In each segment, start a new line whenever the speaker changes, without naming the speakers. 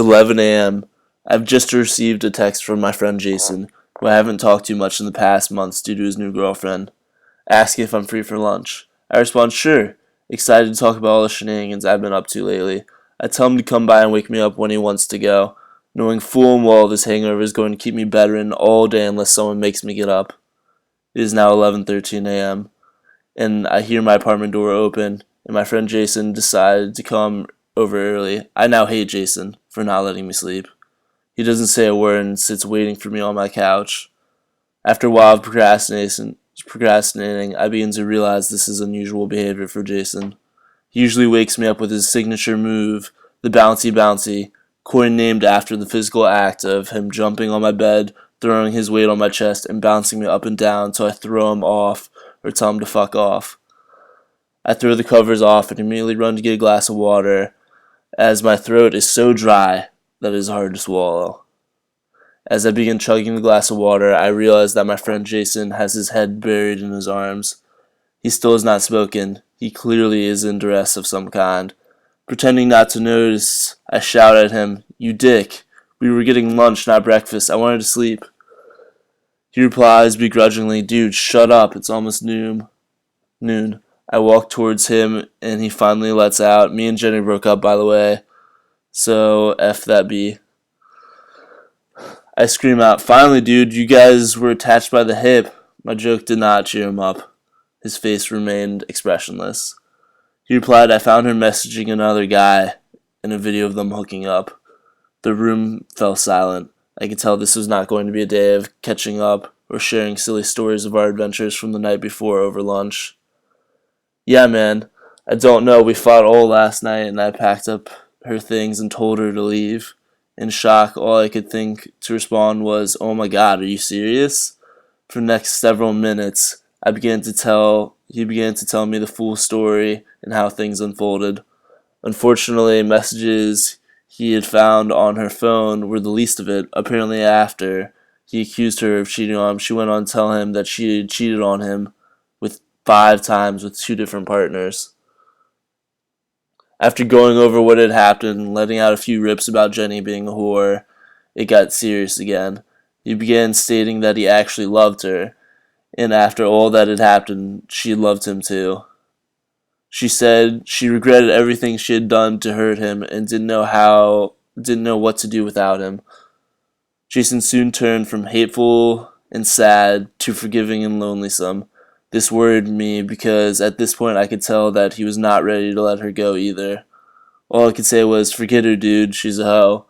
11 a.m. I've just received a text from my friend Jason, who I haven't talked to much in the past months due to his new girlfriend, asking if I'm free for lunch. I respond, sure, excited to talk about all the shenanigans I've been up to lately. I tell him to come by and wake me up when he wants to go, knowing full and well this hangover is going to keep me bedridden all day unless someone makes me get up. It is now 11:13 a.m., and I hear my apartment door open, and my friend Jason decided to come over early. I now hate Jason for not letting me sleep. He doesn't say a word and sits waiting for me on my couch. After a while of procrastinating, I begin to realize this is unusual behavior for Jason. He usually wakes me up with his signature move, the bouncy bouncy, coin named after the physical act of him jumping on my bed, throwing his weight on my chest, and bouncing me up and down until I throw him off or tell him to fuck off. I throw the covers off and immediately run to get a glass of water, as my throat is so dry that it is hard to swallow. As I begin chugging the glass of water, I realize that my friend Jason has his head buried in his arms. He still has not spoken. He clearly is in duress of some kind. Pretending not to notice, I shout at him, "You dick! We were getting lunch, not breakfast. I wanted to sleep." He replies begrudgingly, "Dude, shut up. It's almost noon." I walk towards him, and he finally lets out. Me and Jenny broke up, by the way, so F that B. I scream out, "Finally, dude, you guys were attached by the hip." My joke did not cheer him up. His face remained expressionless. He replied, "I found her messaging another guy in a video of them hooking up." The room fell silent. I could tell this was not going to be a day of catching up or sharing silly stories of our adventures from the night before over lunch. "Yeah, man, I don't know. We fought all last night, and I packed up her things and told her to leave." In shock, all I could think to respond was, "Oh my God, are you serious?" For the next several minutes, he began to tell me the full story and how things unfolded. Unfortunately, messages he had found on her phone were the least of it. Apparently, after he accused her of cheating on him, she went on to tell him that she had cheated on him with 5 times with 2 different partners. After going over what had happened and letting out a few rips about Jenny being a whore, it got serious again. He began stating that he actually loved her, and after all that had happened, she loved him too. She said she regretted everything she had done to hurt him and didn't know what to do without him. Jason soon turned from hateful and sad to forgiving and lonesome. This worried me because at this point I could tell that he was not ready to let her go either. All I could say was, "Forget her, dude, she's a hoe."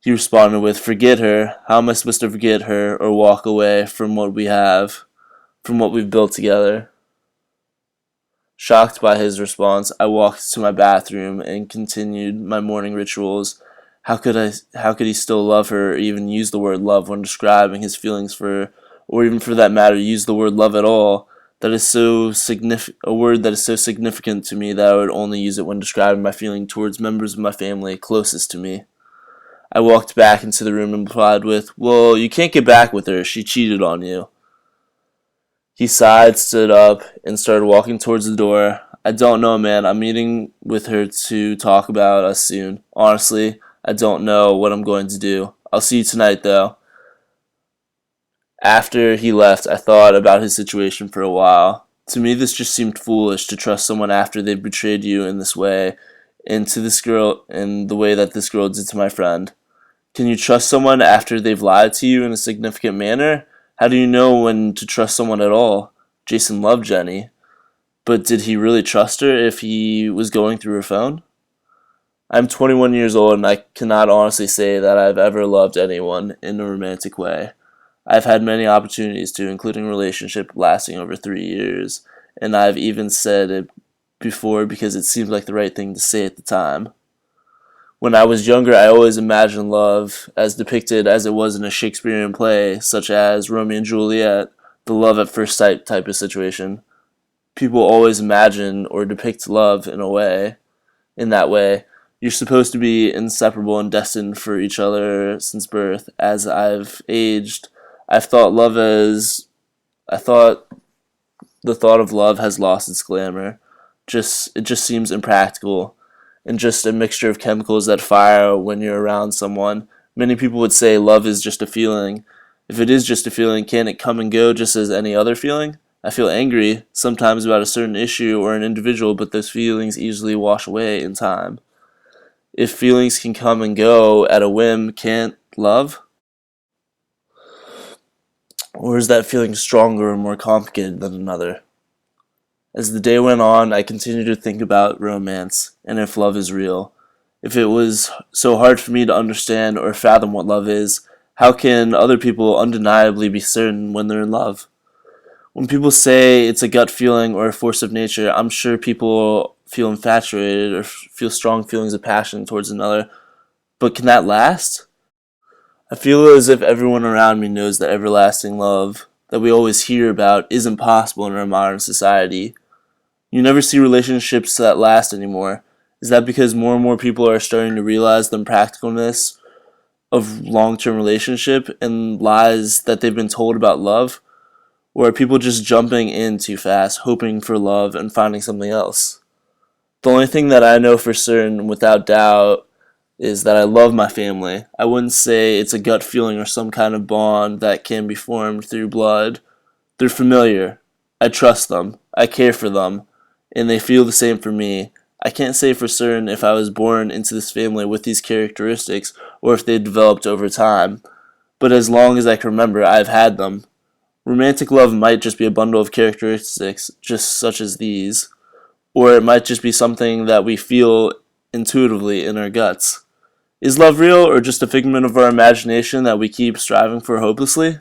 He responded with, "Forget her? How am I supposed to forget her or walk away from what we've built together?" Shocked by his response, I walked to my bathroom and continued my morning rituals. How could he still love her or even use the word love when describing his feelings for her, or even for that matter use the word love at all? That is a word that is so significant to me that I would only use it when describing my feeling towards members of my family closest to me. I walked back into the room and replied with, "Well, you can't get back with her. She cheated on you." He sighed, stood up, and started walking towards the door. "I don't know, man. I'm meeting with her to talk about us soon. Honestly, I don't know what I'm going to do. I'll see you tonight, though." After he left, I thought about his situation for a while. To me, this just seemed foolish to trust someone after they'd betrayed you in this way, and to this girl in the way that this girl did to my friend. Can you trust someone after they've lied to you in a significant manner? How do you know when to trust someone at all? Jason loved Jenny, but did he really trust her if he was going through her phone? I'm 21 years old, and I cannot honestly say that I've ever loved anyone in a romantic way. I've had many opportunities to, including a relationship lasting over 3 years, and I've even said it before because it seemed like the right thing to say at the time. When I was younger, I always imagined love as depicted as it was in a Shakespearean play, such as Romeo and Juliet, the love at first sight type of situation. People always imagine or depict love in that way. You're supposed to be inseparable and destined for each other since birth. As I've aged, I thought the thought of love has lost its glamour. It just seems impractical and just a mixture of chemicals that fire when you're around someone. Many people would say love is just a feeling. If it is just a feeling, can it come and go just as any other feeling? I feel angry sometimes about a certain issue or an individual, but those feelings easily wash away in time. If feelings can come and go at a whim, can't love? Or is that feeling stronger and more complicated than another? As the day went on, I continued to think about romance and if love is real. If it was so hard for me to understand or fathom what love is, how can other people undeniably be certain when they're in love? When people say it's a gut feeling or a force of nature, I'm sure people feel infatuated or feel strong feelings of passion towards another, but can that last? I feel as if everyone around me knows that everlasting love that we always hear about isn't possible in our modern society. You never see relationships that last anymore. Is that because more and more people are starting to realize the impracticalness of long-term relationship and lies that they've been told about love? Or are people just jumping in too fast, hoping for love and finding something else? The only thing that I know for certain, without doubt, is that I love my family. I wouldn't say it's a gut feeling or some kind of bond that can be formed through blood. They're familiar. I trust them. I care for them. And they feel the same for me. I can't say for certain if I was born into this family with these characteristics or if they developed over time. But as long as I can remember, I've had them. Romantic love might just be a bundle of characteristics just such as these. Or it might just be something that we feel intuitively in our guts. Is love real or just a figment of our imagination that we keep striving for hopelessly?